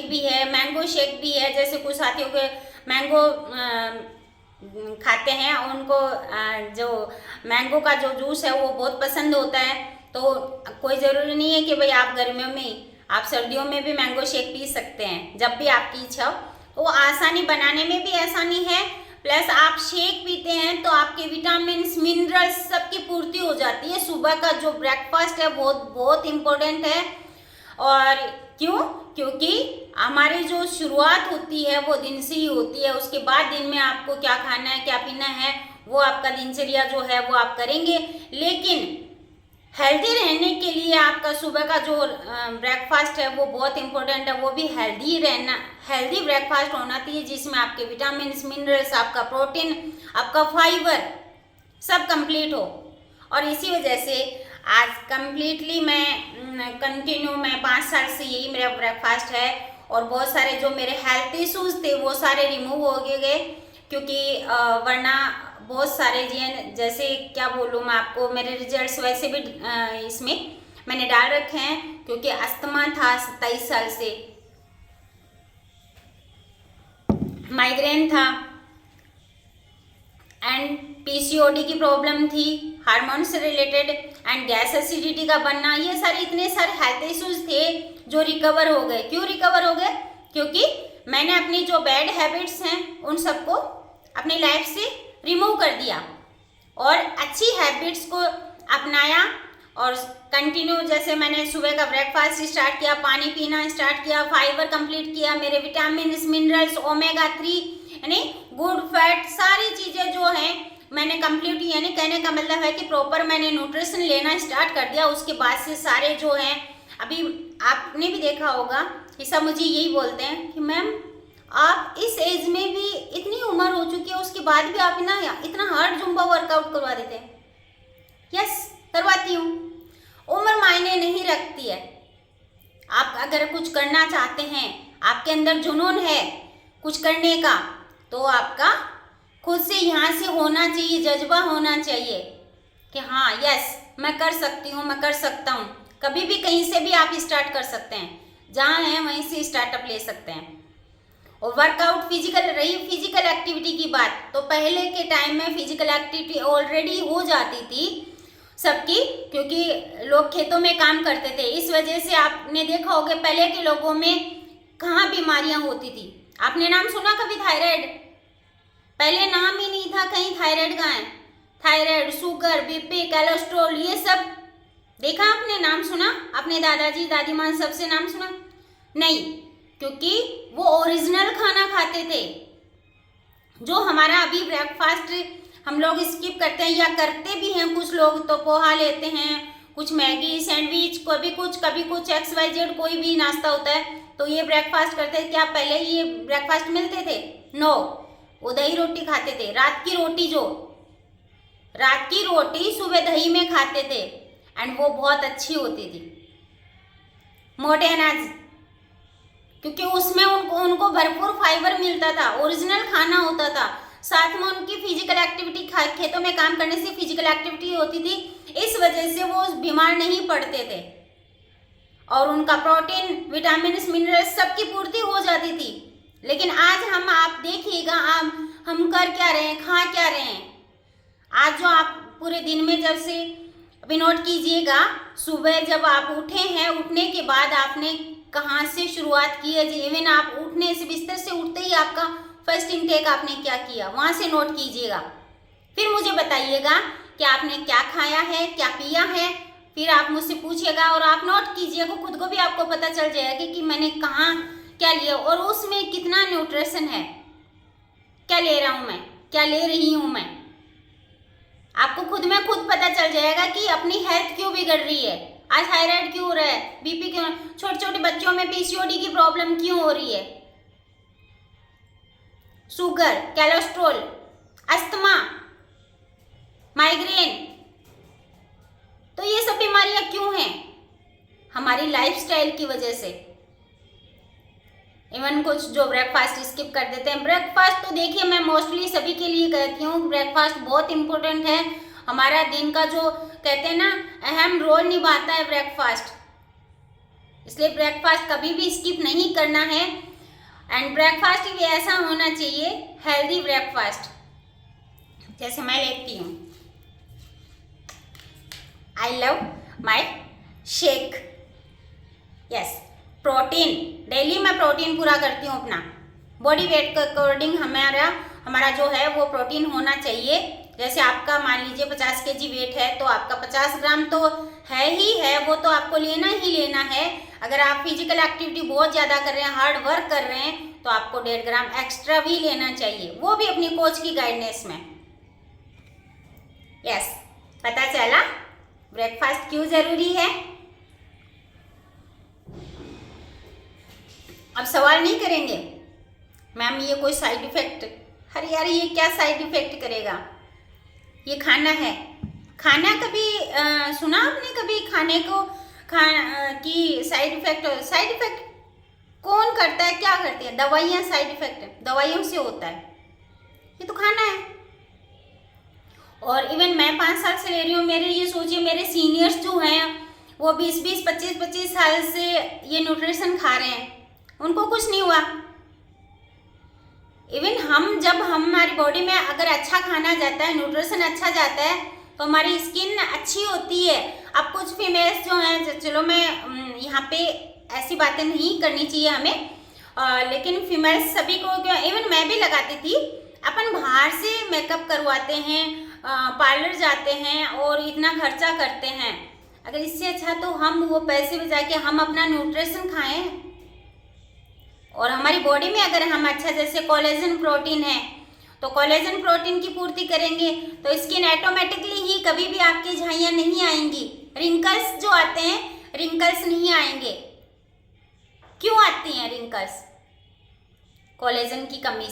Shake भी है, mango shake भी है। जैसे कुछ साथियों के मैंगो खाते हैं, उनको जो मैंगो का जो जूस है वो बहुत पसंद होता है। तो कोई ज़रूरी नहीं है कि भाई आप गर्मियों में, आप सर्दियों में भी मैंगो शेक पी सकते हैं जब भी आपकी इच्छा हो। तो आसानी, बनाने में भी आसानी है, प्लस आप शेक पीते हैं तो आपके विटामिन्स, मिनरल्स सबकी पूर्ति हो जाती है। सुबह का जो ब्रेकफास्ट है बहुत बहुत इम्पोर्टेंट है। और क्यों? क्योंकि हमारी जो शुरुआत होती है वो दिन से ही होती है। उसके बाद दिन में आपको क्या खाना है, क्या पीना है, वो आपका दिनचर्या जो है वो आप करेंगे। लेकिन हेल्दी रहने के लिए आपका सुबह का जो ब्रेकफास्ट है वो बहुत इंपॉर्टेंट है। वो भी हेल्दी रहना, हेल्दी ब्रेकफास्ट होना चाहिए जिसमें आपके विटामिन, मिनरल्स, आपका प्रोटीन, आपका फाइबर सब कंप्लीट हो। और इसी वजह से आज कंप्लीटली मैं कंटिन्यू, मैं 5 साल से यही मेरा ब्रेकफास्ट है। और बहुत सारे जो मेरे हेल्थ इश्यूज थे वो सारे रिमूव हो गए, क्योंकि वरना बहुत सारे जैसे क्या बोलूँ मैं आपको, मेरे रिजल्ट्स वैसे भी इसमें मैंने डाल रखे हैं। क्योंकि अस्थमा था 27 साल से, माइग्रेन था, एंड पीसीओडी की प्रॉब्लम थी, हार्मोन से रिलेटेड, एंड गैस एसिडिटी का बनना। ये सारे इतने सारे हेल्थ इश्यूज थे जो रिकवर हो गए। क्यों रिकवर हो गए? क्योंकि मैंने अपनी जो बैड हैबिट्स हैं उन सबको अपनी लाइफ से रिमूव कर दिया और अच्छी हैबिट्स को अपनाया। और कंटिन्यू, जैसे मैंने सुबह का ब्रेकफास्ट स्टार्ट किया, पानी पीना स्टार्ट किया, फाइबर कंप्लीट किया, मेरे विटामिन, मिनरल्स, ओमेगा 3 यानी गुड फैट, सारी चीज़ें जो हैं मैंने कंप्लीट, यानी कहने का मतलब है कि प्रॉपर मैंने न्यूट्रिशन लेना स्टार्ट कर दिया। उसके बाद से सारे जो हैं, अभी आपने भी देखा होगा कि सब मुझे यही बोलते हैं कि मैम आप इस एज में भी, इतनी उम्र हो चुकी है उसके बाद भी आप इतना हार्ड जुम्बा वर्कआउट करवा देते हैं। यस, करवाती हूँ। उम्र मायने नहीं रखती है। आप अगर कुछ करना चाहते हैं, आपके अंदर जुनून है कुछ करने का, तो आपका खुद से यहाँ से होना चाहिए, जज्बा होना चाहिए कि हाँ यस मैं कर सकती हूँ, मैं कर सकता हूँ। कभी भी कहीं से भी आप स्टार्ट कर सकते हैं, जहाँ हैं वहीं से स्टार्टअप ले सकते हैं। और वर्कआउट, फिजिकल एक्टिविटी की बात, तो पहले के टाइम में फिजिकल एक्टिविटी ऑलरेडी हो जाती थी सबकी, क्योंकि लोग खेतों में काम करते थे। इस वजह से आपने देखा होगा पहले के लोगों में कहाँ बीमारियां होती थी। आपने नाम सुना कभी थायराइड? पहले नाम ही नहीं था कहीं थायराइड का है। थायराइड, शुगर, बीपी, कोलेस्ट्रॉल, ये सब देखा आपने? नाम सुना? अपने दादाजी दादी माँ सबसे नाम सुना? नहीं, क्योंकि वो ओरिजिनल खाना खाते थे। जो हमारा अभी ब्रेकफास्ट हम लोग स्किप करते हैं, या करते भी हैं कुछ लोग, तो पोहा लेते हैं, कुछ मैगी, सैंडविच, कभी कुछ XYZ कोई भी नाश्ता होता है तो ये ब्रेकफास्ट करते हैं। क्या पहले ये ब्रेकफास्ट मिलते थे? नो, वो दही रोटी खाते थे। रात की रोटी सुबह दही में खाते थे, एंड वो बहुत अच्छी होती थी, मोटे अनाज, क्योंकि उसमें उनको भरपूर फाइबर मिलता था, ओरिजिनल खाना होता था। साथ में उनकी फिजिकल एक्टिविटी, खेतों में काम करने से फिजिकल एक्टिविटी होती थी, इस वजह से वो बीमार नहीं पड़ते थे और उनका प्रोटीन, विटामिन, मिनरल्स सबकी पूर्ति हो जाती थी। लेकिन आज आप देखिएगा हम कर क्या रहे हैं, खा क्या रहे हैं। आज जो आप पूरे दिन में, जब से अभी नोट कीजिएगा, सुबह जब आप उठे हैं, उठने के बाद आपने कहाँ से शुरुआत की है। इवन आप उठने से, बिस्तर से उठते ही आपका फर्स्ट इनटेक आपने क्या किया, वहाँ से नोट कीजिएगा। फिर मुझे बताइएगा कि आपने क्या खाया है, क्या पिया है। फिर आप मुझसे पूछिएगा और आप नोट कीजिएगा, खुद को भी आपको पता चल जाएगा कि मैंने कहाँ क्या लिया और उसमें कितना न्यूट्रिशन है, क्या ले रहा हूँ मैं, क्या ले रही हूँ मैं। आपको खुद में खुद पता चल जाएगा कि अपनी हेल्थ क्यों बिगड़ रही है, आज थायराइड क्यों हो रहा है, बीपी क्यों, छोटे छोटे बच्चों में पीसीओडी की प्रॉब्लम क्यों हो रही है, शुगर, कोलेस्ट्रॉल, अस्थमा, माइग्रेन। तो ये सब बीमारियां क्यों हैं? हमारी लाइफस्टाइल की वजह से। इवन कुछ जो ब्रेकफास्ट स्किप कर देते हैं। ब्रेकफास्ट तो देखिए मैं मोस्टली सभी के लिए कहती हूँ, ब्रेकफास्ट बहुत इंपॉर्टेंट है। हमारा दिन का जो कहते हैं ना, अहम रोल निभाता है ब्रेकफास्ट। इसलिए ब्रेकफास्ट कभी भी स्किप नहीं करना है। एंड ब्रेकफास्ट भी ऐसा होना चाहिए हेल्दी ब्रेकफास्ट। जैसे मैं लेती हूँ, I love my shake, yes, protein, daily मैं प्रोटीन पूरा करती हूँ अपना। बॉडी वेट के अकॉर्डिंग हमारा जो है वो प्रोटीन होना चाहिए। जैसे आपका मान लीजिए 50 kg वेट है तो आपका 50 ग्राम तो है ही है, वो तो आपको लेना ही लेना है। अगर आप फिजिकल एक्टिविटी बहुत ज़्यादा कर रहे हैं, हार्ड वर्क कर रहे हैं, तो आपको 1.5 ग्राम एक्स्ट्रा भी लेना चाहिए, वो भी अपनी कोच की गाइडेंस में। यस, पता चला ब्रेकफास्ट क्यों ज़रूरी है। अब सवाल नहीं करेंगे मैम ये कोई साइड इफेक्ट, अरे यार ये क्या साइड इफेक्ट करेगा, ये खाना है। खाना कभी सुना आपने कभी खाने को की साइड इफेक्ट कौन करता है, क्या करती है? दवाइयाँ साइड इफेक्ट दवाइयों से होता है, ये तो खाना है। और इवन मैं 5 साल से ले रही हूँ, मेरे ये सोचिए मेरे सीनियर्स जो हैं वो 20-20, 25-25 साल से ये न्यूट्रिशन खा रहे हैं, उनको कुछ नहीं हुआ। इवन जब हमारी बॉडी में अगर अच्छा खाना जाता है, न्यूट्रिशन अच्छा जाता है, तो हमारी स्किन अच्छी होती है। अब कुछ फीमेल्स जो हैं, चलो मैं यहाँ पे ऐसी बातें नहीं करनी चाहिए हमें, लेकिन फीमेल्स सभी को, इवन मैं भी लगाती थी, अपन बाहर से मेकअप करवाते हैं, पार्लर जाते हैं और इतना खर्चा करते हैं, अगर इससे अच्छा तो हम वो पैसे बचा के हम अपना न्यूट्रिशन खाएं। और हमारी बॉडी में अगर हम अच्छा, जैसे कोलेजन प्रोटीन है, तो कोलेजन प्रोटीन की पूर्ति करेंगे तो स्किन ऑटोमेटिकली ही कभी भी आपकी झाइयाँ नहीं आएंगी, रिंकल्स जो आते हैं रिंकल्स नहीं आएंगे। क्यों आती हैं रिंकल्स? कोलेजन की कमी